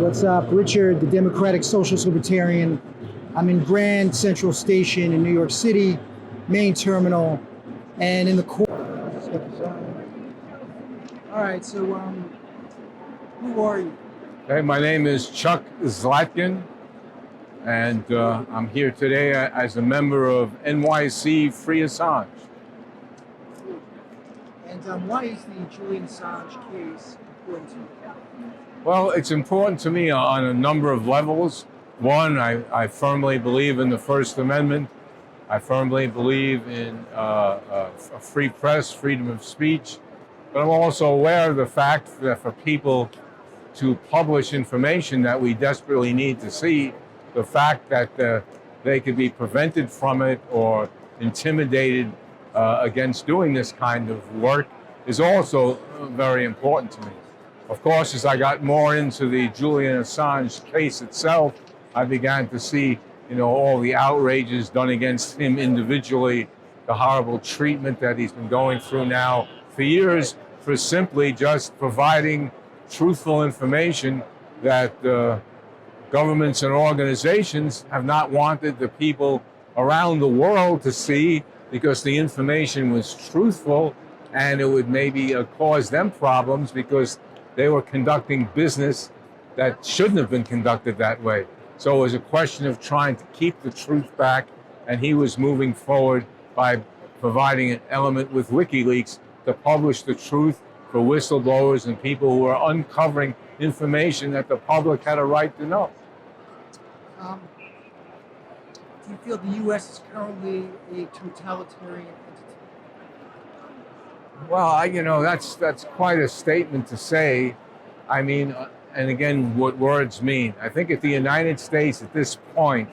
What's up? Richard, the Democratic Socialist Libertarian. I'm in Grand Central Station in New York City, main terminal, and in the corner. All right, so who are you? Hey, my name is Chuck Zlatkin, and I'm here today as a member of NYC Free Assange. And why is the Julian Assange case important to you? Well, it's important to me on a number of levels. One, I firmly believe in the First Amendment. I firmly believe in a free press, freedom of speech. But I'm also aware of the fact that for people to publish information that we desperately need to see, the fact that they could be prevented from it or intimidated against doing this kind of work is also very important to me. Of course, as I got more into the Julian Assange case itself, I began to see, all the outrages done against him individually, the horrible treatment that he's been going through now for years for simply just providing truthful information that governments and organizations have not wanted the people around the world to see because the information was truthful and it would maybe cause them problems because they were conducting business that shouldn't have been conducted that way. So it was a question of trying to keep the truth back, and he was moving forward by providing an element with WikiLeaks to publish the truth for whistleblowers and people who are uncovering information that the public had a right to know. Do you feel the U.S. is currently a totalitarian entity? Well, that's quite a statement to say. I mean, and again, what words mean. I think if the United States at this point,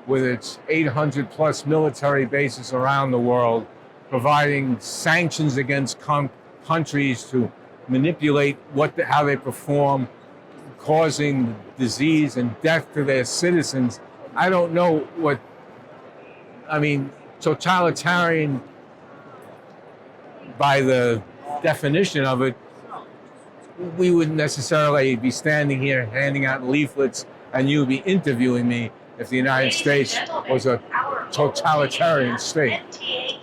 with its 800 plus military bases around the world, providing sanctions against countries to manipulate how they perform, causing disease and death to their citizens, I don't know totalitarian by the definition of it, we wouldn't necessarily be standing here handing out leaflets and you would be interviewing me if the United States was a totalitarian state,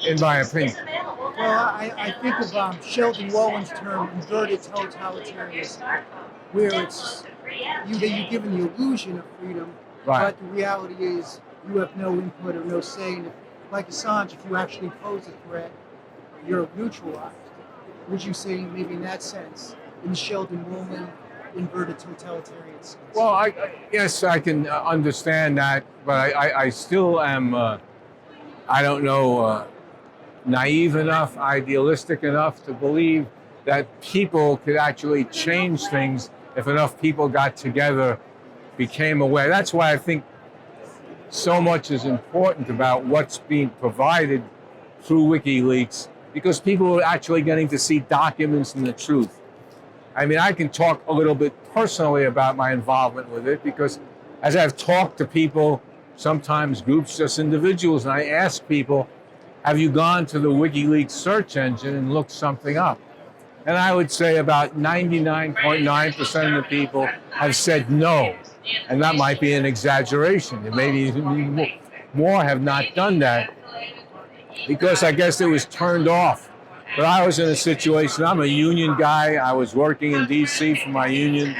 in my opinion. Well, I think of Sheldon Wallen's term, inverted totalitarianism, where you're given the illusion of freedom, Right. but the reality is you have no input or no say. And like Assange, if you actually pose a threat, you're neutralized. Would you say maybe in that sense, in the Sheldon Wallen inverted totalitarian sense? Well, yes, I can understand that, but I still am, naive enough, idealistic enough to believe that people could actually change things if enough people got together, became aware. That's why I think so much is important about what's being provided through WikiLeaks, because people are actually getting to see documents and the truth. I mean, I can talk a little bit personally about my involvement with it because as I've talked to people, sometimes groups, just individuals, and I ask people, have you gone to the WikiLeaks search engine and looked something up? And I would say about 99.9% of the people have said no. And that might be an exaggeration. Maybe even more have not done that because I guess it was turned off. But I was in a situation, I'm a union guy. I was working in DC for my union.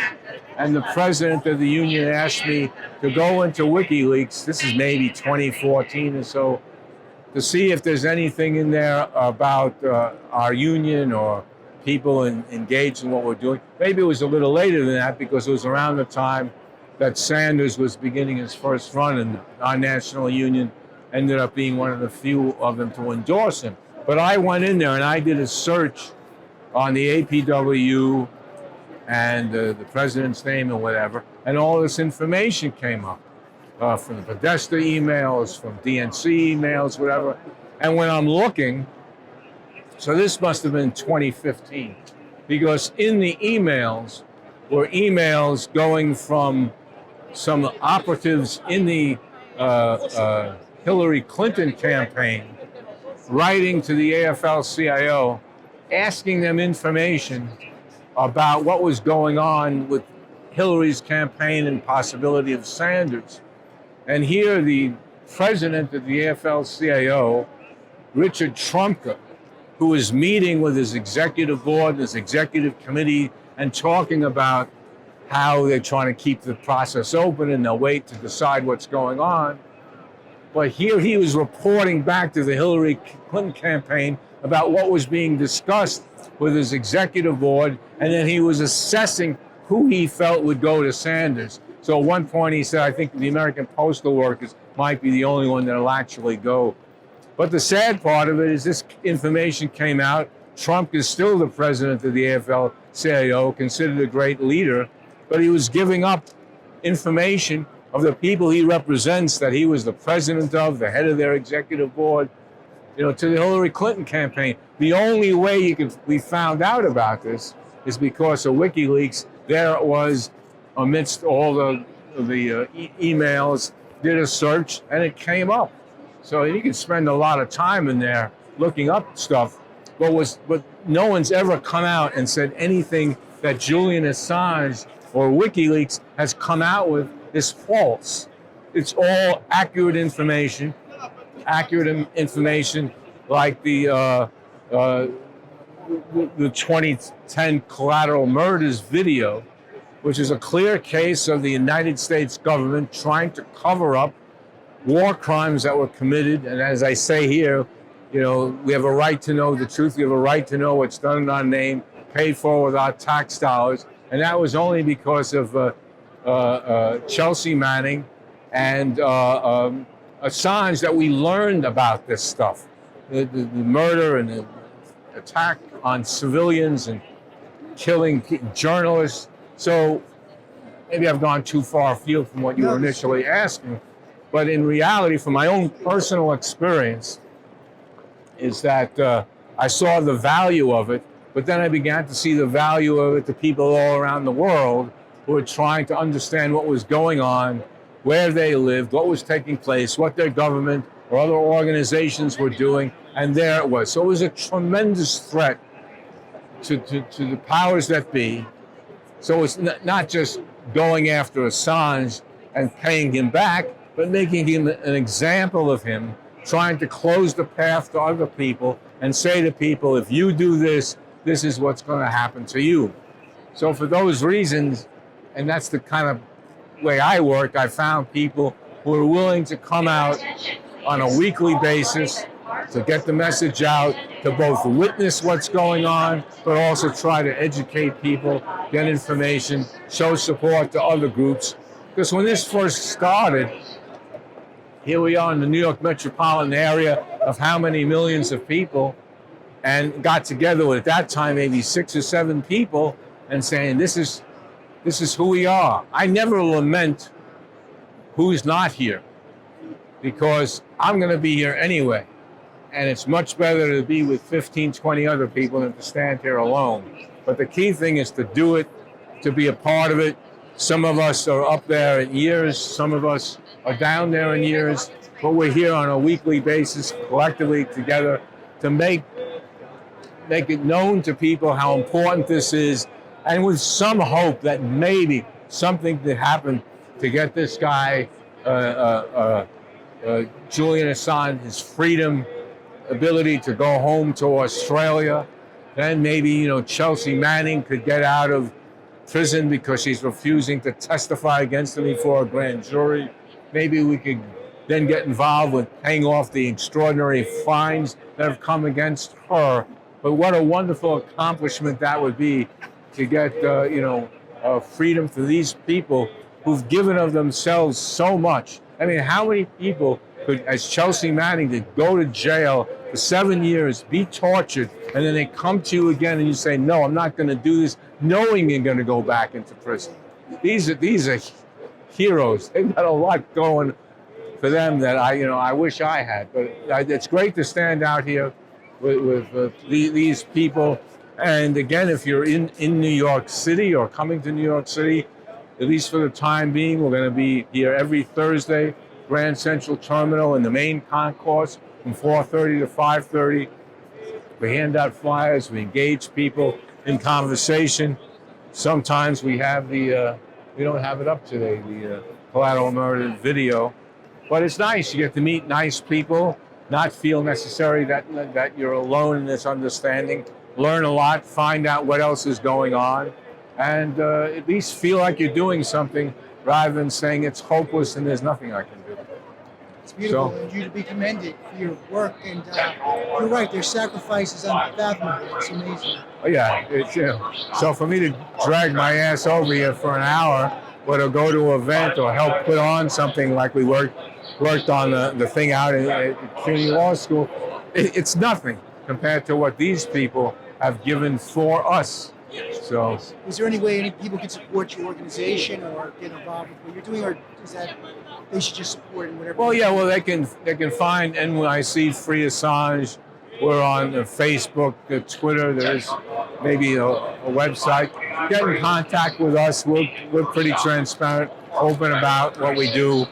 And the president of the union asked me to go into WikiLeaks, this is maybe 2014 or so, to see if there's anything in there about our union or people engaged in what we're doing. Maybe it was a little later than that because it was around the time that Sanders was beginning his first run and our national union ended up being one of the few of them to endorse him. But I went in there and I did a search on the APW and the president's name and whatever, and all this information came up from the Podesta emails, from DNC emails, whatever. And when I'm looking, so this must have been 2015, because in the emails were emails going from some operatives in the Hillary Clinton campaign writing to the AFL-CIO, asking them information about what was going on with Hillary's campaign and possibility of Sanders. And here the president of the AFL-CIO, Richard Trumka, who is meeting with his executive board, his executive committee, and talking about how they're trying to keep the process open and they'll wait to decide what's going on. But here he was reporting back to the Hillary Clinton campaign about what was being discussed with his executive board, and then he was assessing who he felt would go to Sanders. So at one point he said, I think the American postal workers might be the only one that'll actually go. But the sad part of it is this information came out. Trump is still the president of the AFL-CIO, considered a great leader, but he was giving up information of the people he represents, that he was the president of, the head of their executive board, to the Hillary Clinton campaign. The only way we found out about this is because of WikiLeaks. There it was, amidst all the emails, did a search, and it came up. So you can spend a lot of time in there looking up stuff, but no one's ever come out and said anything that Julian Assange or WikiLeaks has come out with is false. It's all accurate information like the 2010 collateral murders video, which is a clear case of the United States government trying to cover up war crimes that were committed. And as I say here, we have a right to know the truth. We have a right to know what's done in our name, paid for with our tax dollars. And that was only because of Chelsea Manning and Assange that we learned about this stuff. The murder and the attack on civilians and killing journalists. So maybe I've gone too far afield from what you were initially asking. But in reality, from my own personal experience, is that I saw the value of it, but then I began to see the value of it to people all around the world who were trying to understand what was going on, where they lived, what was taking place, what their government or other organizations were doing, and there it was. So it was a tremendous threat to the powers that be. So it's not just going after Assange and paying him back, but making him an example of him, trying to close the path to other people and say to people, if you do this, this is what's going to happen to you. So for those reasons, and that's the kind of way I work, I found people who are willing to come out on a weekly basis to get the message out, to both witness what's going on, but also try to educate people, get information, show support to other groups. Because when this first started, here we are in the New York metropolitan area of how many millions of people, and got together with, at that time, maybe 6 or 7 people, and saying, this is who we are. I never lament who's not here, because I'm going to be here anyway. And it's much better to be with 15, 20 other people than to stand here alone. But the key thing is to do it, to be a part of it. Some of us are up there in years, some of us are down there in years, but we're here on a weekly basis, collectively together, to make it known to people how important this is, and with some hope that maybe something could happen to get this guy, Julian Assange, his freedom, ability to go home to Australia. Then maybe, Chelsea Manning could get out of prison because she's refusing to testify against him before a grand jury. Maybe we could then get involved with paying off the extraordinary fines that have come against her. But what a wonderful accomplishment that would be, to get, freedom for these people who've given of themselves so much. I mean, how many people could, as Chelsea Manning did, go to jail for 7 years, be tortured, and then they come to you again and you say, no, I'm not going to do this, knowing you're going to go back into prison. These are heroes. They've got a lot going for them that I wish I had. But it's great to stand out here with these people. And again, if you're in New York City or coming to New York City, at least for the time being, we're going to be here every Thursday, Grand Central Terminal in the main concourse from 4:30 to 5:30. We hand out flyers, we engage people in conversation. Sometimes we have the We don't have it up today, the collateral murder video. But it's nice. You get to meet nice people, not feel necessary that you're alone in this understanding. Learn a lot, find out what else is going on, and at least feel like you're doing something rather than saying it's hopeless and there's nothing I can do. It's beautiful, So- and you to be commended for your work. And you're right, their sacrifice is unfathomable. It's amazing. Oh, yeah, it's, so for me to drag my ass over here for an hour, or to go to an event or help put on something like we worked on the thing out at CUNY Law School, it's nothing compared to what these people have given for us. So, Is there any way any people can support your organization or get involved with what you're doing, or is that they should just support it in whatever? well, yeah, well, they can find NYC Free Assange. We're on Facebook, Twitter. There's maybe a website. Get in contact with us. We're pretty transparent, open about what we do.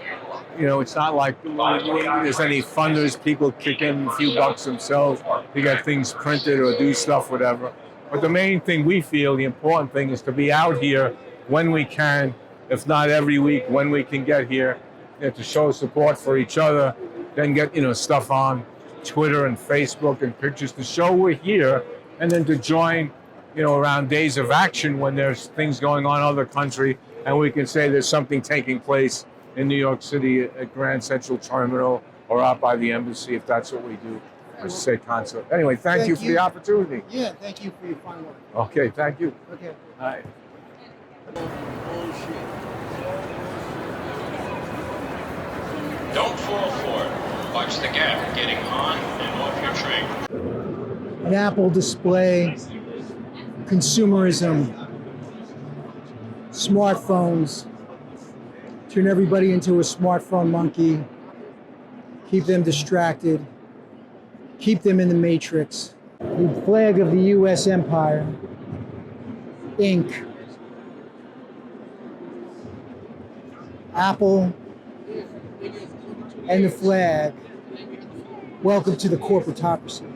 It's not like there's any funders. People kick in a few bucks themselves to get things printed or do stuff, whatever. But the main thing we feel, the important thing, is to be out here when we can, if not every week, when we can get here, to show support for each other, then get stuff on Twitter and Facebook and pictures to show we're here, and then to join, around days of action when there's things going on in other country, and we can say there's something taking place in New York City at Grand Central Terminal or out by the embassy, if that's what we do. I should say consulate. Anyway, thank you for the opportunity. Yeah, thank you for your fine work. Okay, thank you. Okay. All right. Don't fall for it. Watch the gap getting on and off your train. An Apple display, consumerism, smartphones, turn everybody into a smartphone monkey, keep them distracted, keep them in the matrix. The flag of the U.S. empire, Inc. Apple and the flag. Welcome to the corporatocracy.